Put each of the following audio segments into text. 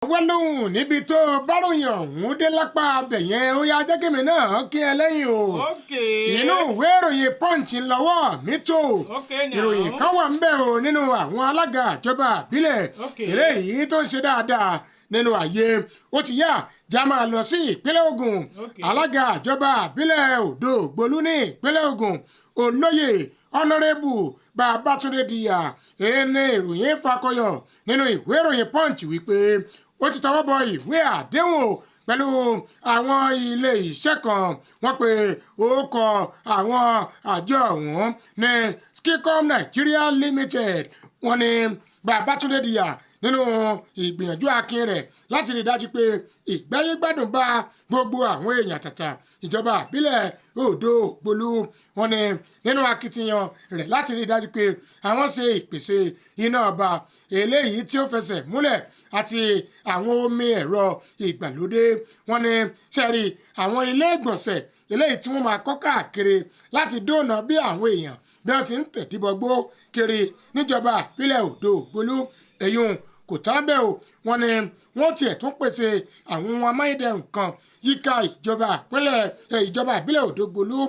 wẹ́lóhùn níbi tó báròyìn ọ̀hún dé lápá abẹ̀yẹn ó yá jẹ́kẹ̀mí náà kí ẹ lẹ́yìn o. inú ìwé ìròyìn Punch ń lọ́wọ́ mi tó. ìròyìn kan wà ń bẹ̀ o nínú àwọn alága ìjọba ìbílẹ̀ eléyìí tó ń ṣe dáadáa nínú ààyè ó ti yá já máa lọ sí ìpínlẹ̀ Ògùn. alága ìjọba ìbílẹ̀ Odò Ògbólú ní ìpínlẹ̀ Ògùn olóyè ọ̀nàrẹ́bù Babátúndé Díyà ẹni ìròyìn fakọyọ nínú ìwé ìròyìn Punch wípé ó ti tọwọ́ bọ ìwé àdéhùn pẹ̀lú àwọn ilé iṣẹ́ kan wọ́n pé ó kọ àwọn àjọ ọ̀hún ní Skicom Nigeria Limited wọ́n ní Babátúndé Díyà nínú ìgbìyànjú akin rẹ̀ láti rí dájú pé ìgbáyégbádùn bá gbogbo àwọn èèyàn tàtà ìjọba ìbílẹ̀ Odò Ògbólú wọ́n ní nínú akitiyan rẹ̀ láti rí dájú pé àwọn ṣe ìpèsè iná ọba eléyìí tí ó fẹsẹ̀ múlẹ̀ àti àwọn omi ẹ̀rọ ìgbàlódé wọ́n ní sẹ́rí àwọn ilé ìgbọ̀nsẹ̀ eléyìí tí wọ́n máa kọ́ káàkiri láti dóònà bí àwọn èèyàn bí wọ́n ti ń tẹ̀díbọgbó kiri níjọba ìbílẹ̀ Odò Ògbólú èyún kò tán bẹ́ẹ̀ o wọ́n ní wọ́n tiẹ̀ tún pèsè àwọn ohun amáyédẹrùn kan yíká ìjọba ìbílẹ̀ Odò Ògbólú.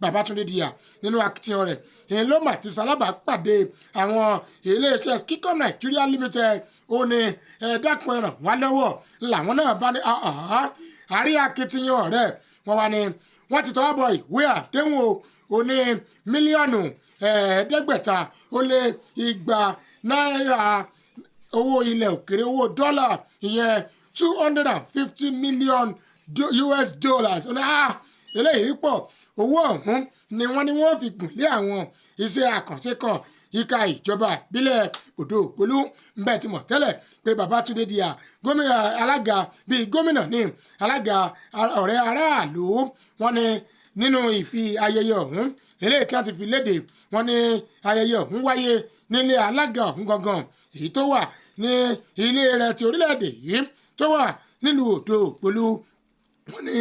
Babátúndé Díyà nínú akitiyan rẹ̀ èyí ló mà ti ṣalábàápàdé àwọn iléeṣẹ́ Skicom Nigeria Limited ó ní ẹ̀ẹ́dẹ́kun ràn wá lọ́wọ́ làwọn náà bá ní àrí akitiyan rẹ̀ wọ́n wá ní wọ́n ti tọwọ́ bọ ìwé àdéhùn ó ní mílíọ̀nù 500 ó lé 200 náírà owó ilẹ̀ òkèrè owó dọ́là ìyẹn $250 million US dollars eléyìí pọ̀ owó ọ̀hún ni wọ́n fi gùn lé àwọn iṣẹ́ àkànṣe kan yíká ìjọba ìbílẹ̀ Odò Ògbólú mbẹ́ ti mọ̀ tẹ́lẹ̀ pé Babátúndé Díyà gómìnà alága bíi gómìnà ní alága ọ̀rẹ́ aráàlú wọ́n ní nínú ìfi ayẹyẹ ọ̀hún eléyìí tí wọ́n ti fi léde wọ́n ní ayẹyẹ ọ̀hún wáyé nílé alága ọ̀hún gangan èyí tó wà ní ilé rẹ̀ ti orílẹ̀-èdè yìí tó wà nílùú Odò Ògbólú wọ́n ní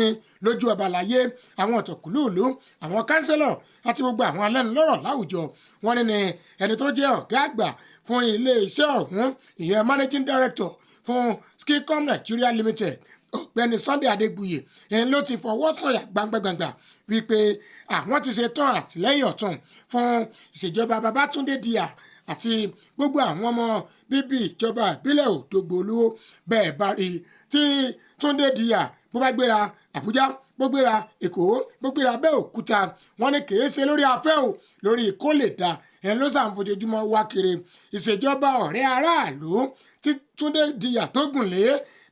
lójú ọba láyé àwọn ọ̀tọ̀kùlúùlú àwọn kánsẹ́lọ̀ àti gbogbo àwọn alẹ́nulọ́rọ̀ láwùjọ wọ́n ní ẹni tó jẹ́ ọ̀gá àgbà fún ilé iṣẹ́ ọ̀hún ìyẹn managing director fún Skicom Nigeria Limited ọ̀gbẹ́ni Sunday Adégbuyè ẹni ló ti fọwọ́ sọ̀yà gbangba wípé àwọn ti ṣe tán àtìlẹ́yìn ọ̀tún fún ìṣèjọba Babátúndé Díyà àti gbogbo àwọn ọmọ bíbí ìjọba ìbílẹ̀ Odò Ògbólú bẹ́ẹ̀ bá rí tí Túndé Díyà bó bá gbéra Àbújá bó gbéra Èkó bó gbéra Abẹ́òkúta wọ́n ní kìí ṣe lórí afẹ́ o lórí kó lè dá ẹni ló sàn fojoojúmọ́ wá kiri ìṣèjọba ọ̀rẹ́ aráàlú tí Túndé Díyà tó gùn lé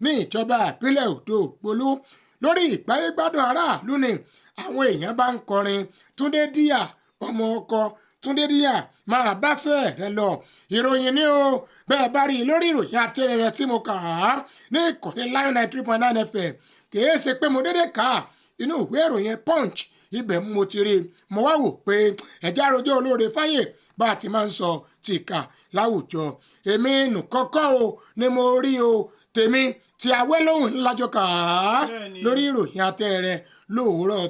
ní ìjọba ìpínlẹ̀ Odò Ògbólú lórí ìgbáyégbádùn aráàlú ni àwọn èèyàn bá ń kọrin Túndé Díyà ọmọ ọkọ Túndé Díyà máa báṣẹ́ rẹ lọ ìròyìn ni o bẹ́ẹ̀ bá rí i lórí ìròyìn àtẹ̀rẹ̀rẹ̀ tí mo kà á ní ìkànnì Lion 93.9 FM kìí ṣe pé mo dédé kà á inú ìwé ìròyìn Punch ibẹ̀ mo ti rí mo wá wò pé ẹ̀já rojọ́ olóore fáyè bá a ti máa ń sọ ti kà láwùjọ èmi nù kọ́kọ́ o ni mo rí o tèmi ti Awẹ́lóhùn ńlájọ kà á lórí ìròyìn àtẹ̀rẹ̀rẹ̀ lówùúrọ̀